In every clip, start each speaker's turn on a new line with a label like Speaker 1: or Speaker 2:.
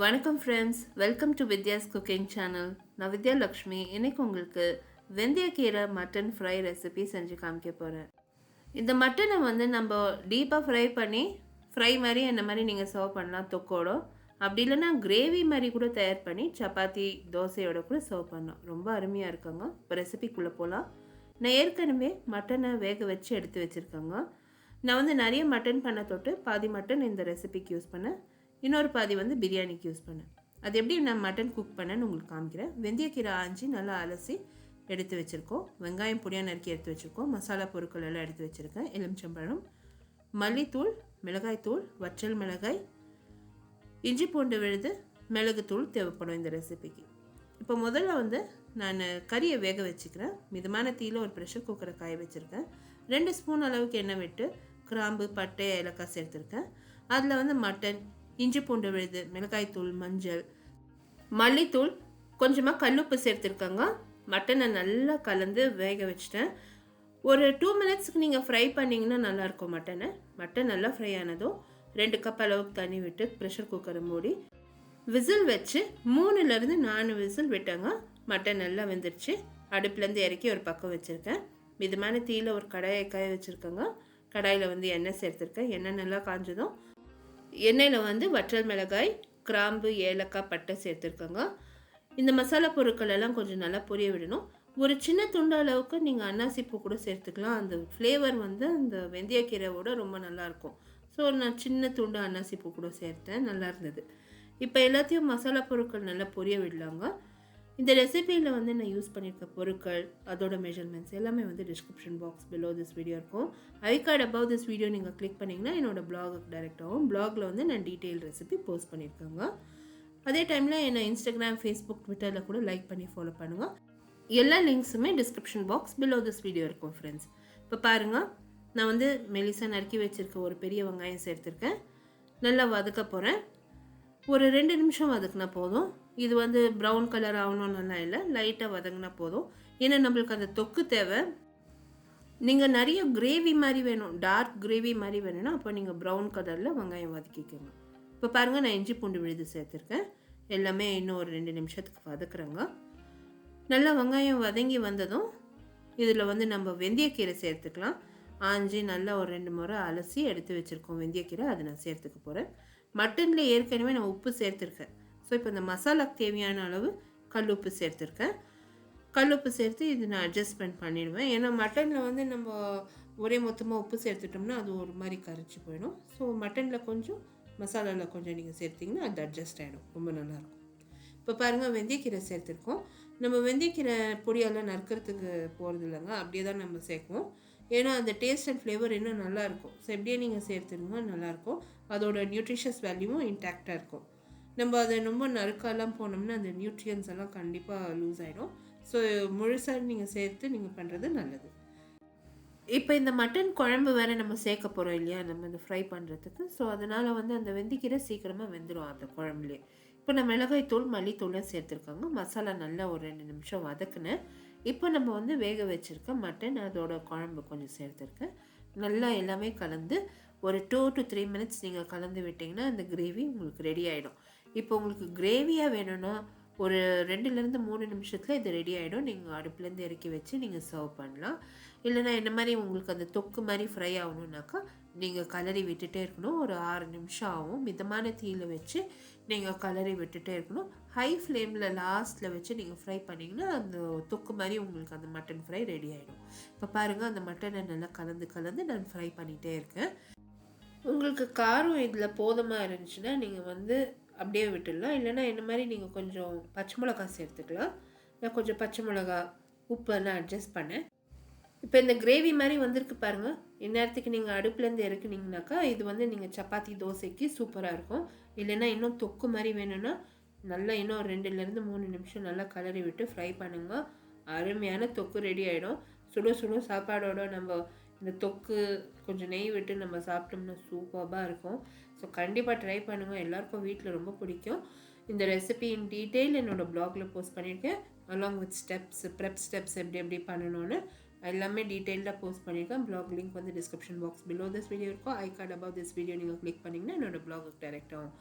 Speaker 1: வணக்கம் friends, welcome to Vidya's cooking channel. நான் வித்யா லக்ஷ்மி. இன்னைக்கு உங்களுக்கு வெந்தய கீரை மட்டன் ஃப்ரை ரெசிபி செஞ்சு காமிக்க போகிறேன். இந்த மட்டனை வந்து நம்ம டீப்பாக ஃப்ரை மாதிரி என்ன மாதிரி நீங்கள் சர்வ் பண்ணலாம் தொக்கோட. அப்படி இல்லைன்னா கிரேவி மாதிரி கூட தயார் பண்ணி சப்பாத்தி தோசையோட கூட சர்வ் பண்ணலாம். ரொம்ப அருமையாக இருக்குங்க. இப்போ ரெசிபிக்குள்ளே போகலாம். நான் ஏற்கனவே மட்டனை வேக வச்சு எடுத்து வச்சுருக்கேங்க. நான் வந்து நிறைய மட்டன் பண்ண தொட்டு பாதி மட்டன் இந்த ரெசிபிக்கு யூஸ் பண்ணேன், இன்னொரு பாதி வந்து பிரியாணிக்கு யூஸ் பண்ணேன். அது எப்படி நான் மட்டன் குக் பண்ணேன்னு உங்களுக்கு காமிக்கிறேன். வெந்தயக்கீரை ஆஞ்சி நல்லா அலசி எடுத்து வச்சுருக்கோம். வெங்காயம் பொடியாக நறுக்கி எடுத்து வச்சுருக்கோம். மசாலா பொருட்கள் எல்லாம் எடுத்து வச்சுருக்கேன். எலுமிச்சம்பழம், மல்லித்தூள், மிளகாய்த்தூள், வற்றல் மிளகாய், இஞ்சி பூண்டு விழுது, மிளகுத்தூள் தேவைப்படும் இந்த ரெசிபிக்கு. இப்போ முதல்ல வந்து நான் கறியை வேக வச்சுக்கிறேன். மிதமான தீயில் ஒரு ப்ரெஷர் குக்கரை காய வச்சுருக்கேன். 2 ஸ்பூன் அளவுக்கு எண்ணெய் விட்டு கிராம்பு, பட்டை, ஏலக்காய் சேர்த்துருக்கேன். அதில் வந்து மட்டன், இஞ்சி பூண்டு விழுது, மிளகாய்த்தூள், மஞ்சள், மல்லித்தூள், கொஞ்சமாக கல்லுப்பு சேர்த்துருக்காங்க. மட்டனை நல்லா கலந்து வேக வச்சுட்டேன். ஒரு 2 மினிட்ஸ்க்கு நீங்கள் ஃப்ரை பண்ணிங்கன்னா நல்லாயிருக்கும். மட்டன் நல்லா ஃப்ரை ஆனதும் 2 கப் அளவுக்கு தண்ணி விட்டு ப்ரெஷர் குக்கரை மூடி விசில் வச்சு 3லேருந்து 4 விசில் விட்டாங்க. மட்டன் நல்லா வெந்துருச்சு. அடுப்புலேருந்து இறக்கி ஒரு பக்கம் வச்சுருக்கேன். மிதமான தீயில் ஒரு கடாயை காய வச்சுருக்கேங்க. கடாயில் வந்து எண்ணெய் சேர்த்துருக்கேன். எண்ணெய் நல்லா காஞ்சதும் எண்ணெயில் வந்து வற்றல் மிளகாய், கிராம்பு, ஏலக்காய், பட்டை சேர்த்துருக்கோங்க. இந்த மசாலா பொருட்கள் எல்லாம் கொஞ்சம் நல்லா பொரிய விடணும். ஒரு சின்ன துண்டு அளவுக்கு நீங்கள் அன்னாசி பூ கூட சேர்த்துக்கலாம். அந்த ஃப்ளேவர் வந்து அந்த வெந்தயக்கீரையோட ரொம்ப நல்லாயிருக்கும். ஸோ நான் சின்ன துண்டு அன்னாசி பூ கூட சேர்த்தேன், நல்லா இருந்தது. இப்போ எல்லாத்தையும் மசாலா பொருட்கள் நல்லா பொரிய விடலாங்க. இந்த ரெசிபியில் வந்து நான் யூஸ் பண்ணியிருக்க பொருட்கள், அதோட மெஷர்மெண்ட்ஸ் எல்லாமே வந்து description box below this video இருக்கும். I card above this video நீங்கள் கிளிக் பண்ணிங்கன்னா என்னோட பிளாகுக்கு டைரெக்ட் ஆகும். பிளாகில் வந்து நான் டீட்டெயில் ரெசிபி போஸ்ட் பண்ணியிருக்கேங்க. அதே டைமில் என்னை இன்ஸ்டாகிராம், ஃபேஸ்புக், ட்விட்டரில் கூட லைக் பண்ணி ஃபாலோ பண்ணுங்கள். எல்லா லிங்க்ஸுமே description box below this video இருக்கும் ஃப்ரெண்ட்ஸ். இப்போ பாருங்கள், நான் வந்து மெலிசா நறுக்கி வச்சுருக்க ஒரு பெரிய வெங்காயம் சேர்த்துருக்கேன். நல்லா வதக்க போகிறேன். ஒரு 2 நிமிஷம் வதக்குனா போதும். இது வந்து ப்ரௌன் கலர் ஆகணும்னுலாம் இல்லை, லைட்டாக வதங்கினா போதும். ஏன்னா நம்மளுக்கு அந்த தொக்கு தேவை. நீங்கள் நிறைய கிரேவி மாதிரி வேணும், டார்க் கிரேவி மாதிரி வேணும்னா அப்போ நீங்கள் ப்ரௌன் கலரில் வெங்காயம் வதக்கிக்கோங்க. இப்போ பாருங்கள், நான் இஞ்சி பூண்டு விழுது சேர்த்துருக்கேன். எல்லாமே இன்னும் ஒரு 2 நிமிஷத்துக்கு வதக்குறேங்க. நல்லா வெங்காயம் வதங்கி வந்ததும் இதில் வந்து நம்ம வெந்தயக்கீரை சேர்த்துக்கலாம். ஆஞ்சி நல்லா ஒரு 2 முறை அலசி எடுத்து வச்சுருக்கோம் வெந்தயக்கீரை, அதை நான் சேர்த்துக்க போகிறேன். மட்டனில் ஏற்கனவே நான் உப்பு சேர்த்துருக்கேன். ஸோ இப்போ இந்த மசாலாக்கு தேவையான அளவு கல் உப்பு சேர்த்துருக்கேன். கல் உப்பு சேர்த்து இது நான் அட்ஜஸ்ட்மெண்ட் பண்ணிடுவேன். ஏன்னா மட்டனில் வந்து நம்ம ஒரே மொத்தமாக உப்பு சேர்த்துட்டோம்னா அது ஒரு மாதிரி கரைச்சி போயிடும். ஸோ மட்டனில் கொஞ்சம், மசாலாவில் கொஞ்சம் நீங்கள் சேர்த்திங்கன்னா அது அட்ஜஸ்ட் ஆகிடும், ரொம்ப நல்லாயிருக்கும். இப்போ பாருங்கள், வெந்தயக்கீரை சேர்த்துருக்கோம். நம்ம வெந்தயக்கீரை பொடியெல்லாம் நறுக்கிறதுக்கு போகிறது இல்லைங்க, அப்படியே தான் நம்ம சேர்க்குவோம். ஏன்னா அந்த டேஸ்ட் அண்ட் ஃப்ளேவர் இன்னும் நல்லாயிருக்கும். ஸோ எப்படியே நீங்கள் சேர்த்துருங்க, நல்லாயிருக்கும். அதோட நியூட்ரிஷியஸ் வேல்யூவும் இன்டாக்டாக இருக்கும். நம்ம அதை ரொம்ப நறுக்காலாம் போனோம்னா அந்த நியூட்ரியன்ஸ் எல்லாம் கண்டிப்பாக லூஸ் ஆகிடும். ஸோ முழுசாக நீங்கள் சேர்த்து நீங்கள் பண்ணுறது நல்லது. இப்போ இந்த மட்டன் குழம்பு வேறு நம்ம சேர்க்க போகிறோம் இல்லையா, நம்ம இந்த ஃப்ரை பண்ணுறதுக்கு. ஸோ அதனால் வந்து அந்த வெந்தயக்கீரை சீக்கிரமாக வெந்துடும் அந்த குழம்புலேயே. இப்போ நான் மிளகாய்த்தூள், மல்லித்தூளும் சேர்த்துருக்காங்க. மசாலா நல்லா ஒரு 2 நிமிஷம் வதக்குனேன். இப்போ நம்ம வந்து வேக வச்சுருக்க மட்டன், அதோட குழம்பு கொஞ்சம் சேர்த்துருக்கேன். நல்லா எல்லாமே கலந்து ஒரு 2 to 3 மினிட்ஸ் நீங்கள் கலந்து விட்டிங்கன்னா அந்த கிரேவி உங்களுக்கு ரெடி ஆகிடும். இப்போ உங்களுக்கு கிரேவியாக வேணும்னா ஒரு 2லேருந்து 3 நிமிஷத்தில் இது ரெடி ஆகிடும். நீங்கள் அடுப்புலேருந்து இறக்கி வச்சு நீங்கள் சர்வ் பண்ணலாம். இல்லைனா என்ன மாதிரி உங்களுக்கு அந்த தொக்கு மாதிரி ஃப்ரை ஆகணுன்னாக்கா நீங்கள் கலரி விட்டுட்டே இருக்கணும். ஒரு 6 நிமிஷம் ஆகும். மிதமான தீயில் வச்சு நீங்கள் கலரி விட்டுட்டே இருக்கணும். ஹை ஃப்ளேமில் லாஸ்ட்டில் வச்சு நீங்கள் ஃப்ரை பண்ணிங்கன்னா அந்த தொக்கு மாதிரி உங்களுக்கு அந்த மட்டன் ஃப்ரை ரெடி ஆகிடும். இப்போ பாருங்கள், அந்த மட்டனை நல்லா கலந்து நான் ஃப்ரை பண்ணிகிட்டே இருக்கேன். உங்களுக்கு காரம் இதில் போதுமாக இருந்துச்சுன்னா நீங்கள் வந்து அப்படியே விட்டுடலாம். இல்லைனா என்ன மாதிரி நீங்கள் கொஞ்சம் பச்சை மிளகா சேர்த்துக்கலாம். நான் கொஞ்சம் பச்சை மிளகா, உப்பு எல்லாம் அட்ஜஸ்ட் பண்ணேன். இப்போ இந்த கிரேவி மாதிரி வந்திருக்கு பாருங்கள். இந்நேரத்துக்கு நீங்கள் அடுப்புலேருந்து இறக்குனீங்கனாக்கா இது வந்து நீங்கள் சப்பாத்தி தோசைக்கு சூப்பராக இருக்கும். இல்லைன்னா இன்னும் தொக்கு மாதிரி வேணும்னா நல்லா இன்னும் 2லேருந்து 3 நிமிஷம் நல்லா கலரி விட்டு ஃப்ரை பண்ணுங்க. அருமையான தொக்கு ரெடி ஆகிடும். சுட சாப்பாடோட நம்ம இந்த தொக்கு கொஞ்சம் நெய் விட்டு நம்ம சாப்பிட்டோம்னா சூப்பராக இருக்கும். ஸோ கண்டிப்பாக ட்ரை பண்ணுங்கள். எல்லாருக்கும் வீட்டில் ரொம்ப பிடிக்கும். இந்த ரெசிபி இன் டீட்டெயில் என்னோடய பிளாகில் போஸ்ட் பண்ணியிருக்கேன். அலாங் வித் ப்ரெப் ஸ்டெப்ஸ் எப்படி பண்ணணும்னு எல்லாமே டீட்டெயிலாக போஸ்ட் பண்ணியிருக்கேன். பிளாக் லிங்க் வந்து description box below this video இருக்கும். I card above this video நீங்கள் கிளிக் பண்ணிங்கன்னா என்னோடய பிளாகுக்கு டைரெக்ட் ஆகும்.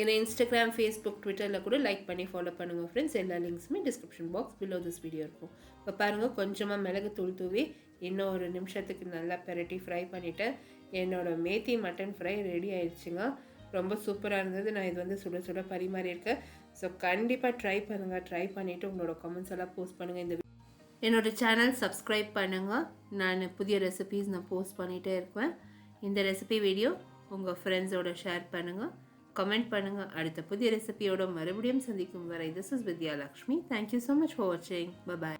Speaker 1: என்னை இன்ஸ்டாகிராம், ஃபேஸ்புக், ட்விட்டரில் கூட லைக் பண்ணி ஃபாலோ பண்ணுங்கள் ஃப்ரெண்ட்ஸ். எல்லா லிங்க்ஸுமே description box below this video இருக்கும். இப்போ பாருங்கள், கொஞ்சமாக மிளகு தூள் தூவி இன்னும் ஒரு நிமிஷத்துக்கு நல்லா பெரட்டி ஃப்ரை பண்ணிவிட்டேன். என்னோடய மேத்தி மட்டன் ஃப்ரை ரெடி ஆயிடுச்சுங்க. ரொம்ப சூப்பராக இருந்தது. நான் இது வந்து சுட சுட பரிமாறியிருக்கேன். ஸோ கண்டிப்பாக ட்ரை பண்ணுங்கள். ட்ரை பண்ணிவிட்டு உங்களோட கமெண்ட்ஸ் எல்லாம் போஸ்ட் பண்ணுங்கள். என்னோடய சேனல் சப்ஸ்கிரைப் பண்ணுங்கள். நான் புதிய ரெசிபீஸ் நான் போஸ்ட் பண்ணிகிட்டே இருப்பேன். இந்த ரெசிபி வீடியோ உங்கள் ஃப்ரெண்ட்ஸோட ஷேர் பண்ணுங்கள், கமெண்ட் பண்ணுங்கள். அடுத்த புதிய ரெசிபியோட மறுபடியும் சந்திக்கும் வரை, this is Vidya Lakshmi. Thank you so much for வாட்சிங். பை.